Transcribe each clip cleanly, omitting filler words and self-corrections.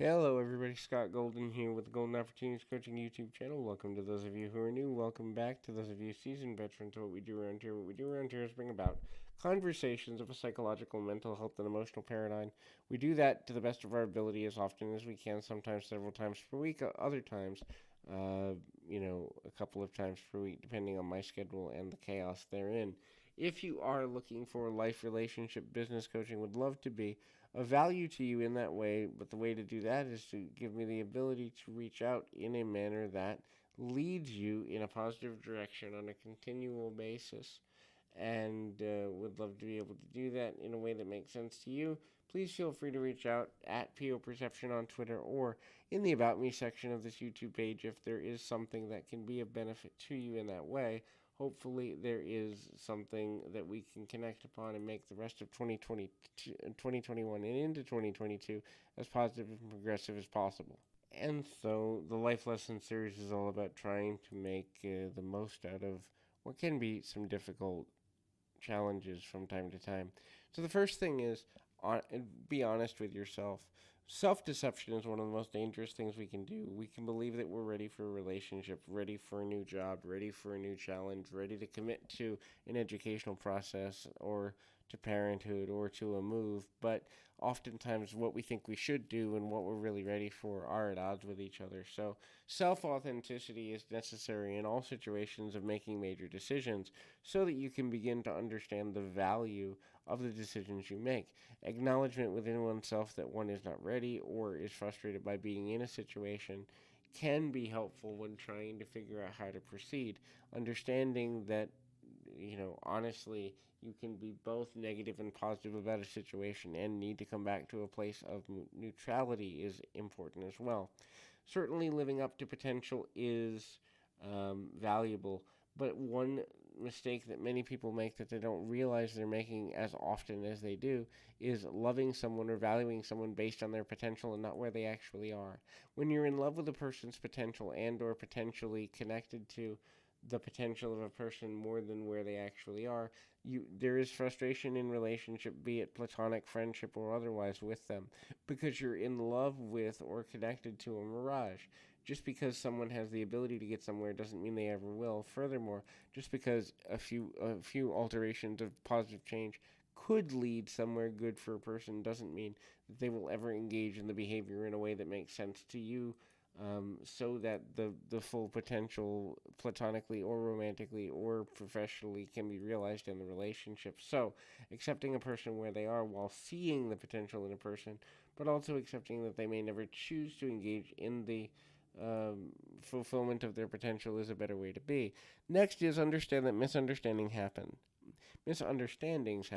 Hello, everybody. Scott Golden here with the Golden Opportunities Coaching YouTube channel. Welcome to those of you who are new. Welcome back to those of you seasoned veterans. What we do around here, is bring about conversations of a psychological, mental health, and emotional paradigm. We do that to the best of our ability as often as we can. Sometimes several times per week. Other times, uh, a couple of times per week, depending on my schedule and the chaos therein. If you are looking for life, relationship, business coaching, would love to be of value to you in that way, but the way to do that is to give me the ability to reach out in a manner that leads you in a positive direction on a continual basis. And would love to be able to do that in a way that makes sense to you. Please feel free to reach out at PO Perception on Twitter or in the About Me section of this YouTube page if there is something that can be of benefit to you in that way. Hopefully, there is something that we can connect upon and make the rest of 2021 and into 2022 as positive and progressive as possible. And so, the Life Lesson series is all about trying to make the most out of what can be some difficult challenges from time to time. So, the first thing is be honest with yourself. Self deception is one of the most dangerous things we can do. We can believe that we're ready for a relationship, ready for a new job, ready for a new challenge, ready to commit to an educational process or to parenthood or to a move, but oftentimes what we think we should do and what we're really ready for are at odds with each other. So, self authenticity is necessary in all situations of making major decisions so that you can begin to understand the value of the decisions you make. Acknowledgement within oneself that one is not ready or is frustrated by being in a situation can be helpful when trying to figure out how to proceed. Understanding that, honestly, you can be both negative and positive about a situation and need to come back to a place of neutrality is important as well. Certainly, living up to potential is valuable, but one mistake that many people make that they don't realize they're making as often as they do is loving someone or valuing someone based on their potential and not where they actually are. When you're in love with a person's potential and or potentially connected to the potential of a person more than where they actually are, there is frustration in relationship, be it platonic friendship or otherwise, with them because you're in love with or connected to a mirage. Just because someone has the ability to get somewhere doesn't mean they ever will. Furthermore, just because a few alterations of positive change could lead somewhere good for a person doesn't mean that they will ever engage in the behavior in a way that makes sense to you, so that the full potential, platonically or romantically or professionally, can be realized in the relationship. So, accepting a person where they are while seeing the potential in a person, but also accepting that they may never choose to engage in the fulfillment of their potential is a better way to be. Next is understand that misunderstandings happen. Misunderstandings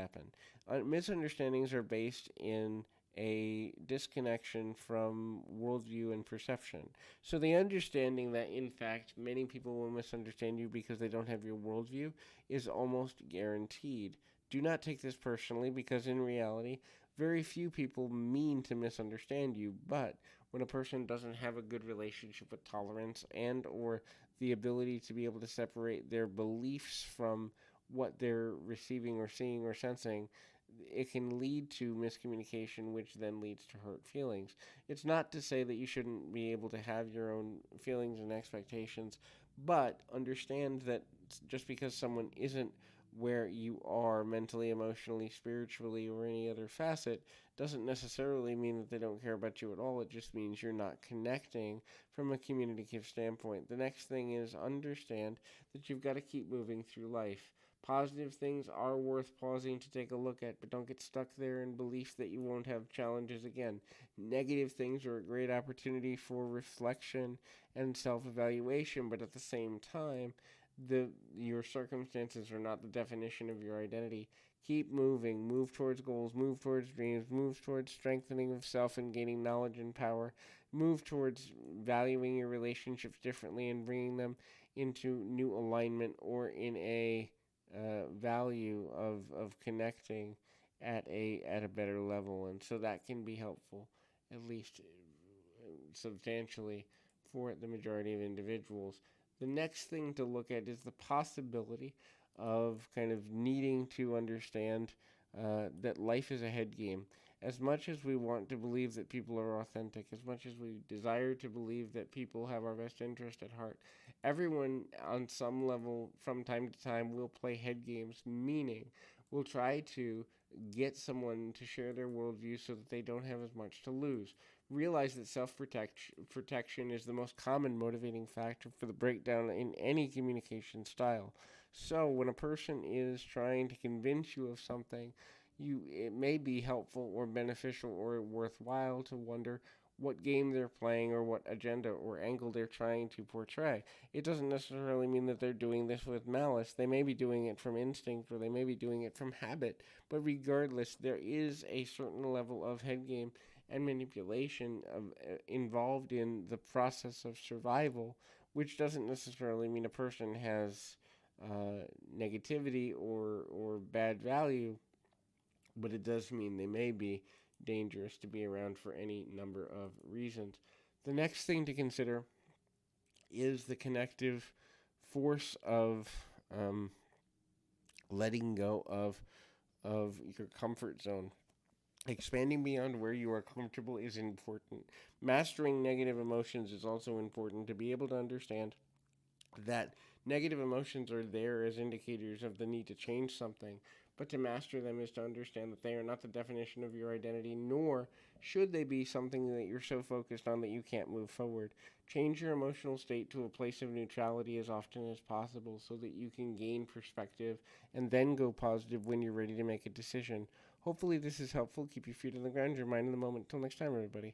are based in a disconnection from worldview and perception. So the understanding that in fact many people will misunderstand you because they don't have your worldview is almost guaranteed. Do not take this personally because in reality, very few people mean to misunderstand you, but when a person doesn't have a good relationship with tolerance and or the ability to be able to separate their beliefs from what they're receiving or seeing or sensing, it can lead to miscommunication, which then leads to hurt feelings. It's not to say that you shouldn't be able to have your own feelings and expectations, but understand that just because someone isn't where you are mentally, emotionally, spiritually, or any other facet doesn't necessarily mean that they don't care about you at all. It just means you're not connecting from a communicative standpoint. The next thing is understand that you've got to keep moving through life. Positive things are worth pausing to take a look at, but don't get stuck there in belief that you won't have challenges again. Negative things are a great opportunity for reflection and self-evaluation, but at the same time, your circumstances are not the definition of your identity. Keep moving, move towards goals, move towards dreams, move towards strengthening of self and gaining knowledge and power, move towards valuing your relationships differently and bringing them into new alignment or in a value of connecting at a better level, and so that can be helpful, at least substantially, for the majority of individuals. The next thing to look at is the possibility of kind of needing to understand that life is a head game. As much as we want to believe that people are authentic, as much as we desire to believe that people have our best interest at heart, everyone on some level from time to time will play head games, meaning will try to get someone to share their worldview so that they don't have as much to lose. Realize that self protection is the most common motivating factor for the breakdown in any communication style. So, when a person is trying to convince you of something, it may be helpful or beneficial or worthwhile to wonder what game they're playing or what agenda or angle they're trying to portray. It doesn't necessarily mean that they're doing this with malice. They may be doing it from instinct or they may be doing it from habit, but regardless, there is a certain level of head game and manipulation involved in the process of survival, which doesn't necessarily mean a person has negativity or bad value, but it does mean they may be dangerous to be around for any number of reasons. The next thing to consider is the connective force of um, letting go of your comfort zone. Expanding beyond where you are comfortable is important. Mastering negative emotions is also important to be able to understand that negative emotions are there as indicators of the need to change something, but to master them is to understand that they are not the definition of your identity, nor should they be something that you're so focused on that you can't move forward. Change your emotional state to a place of neutrality as often as possible so that you can gain perspective and then go positive when you're ready to make a decision. Hopefully, this is helpful. Keep your feet on the ground, your mind in the moment. Until next time, everybody.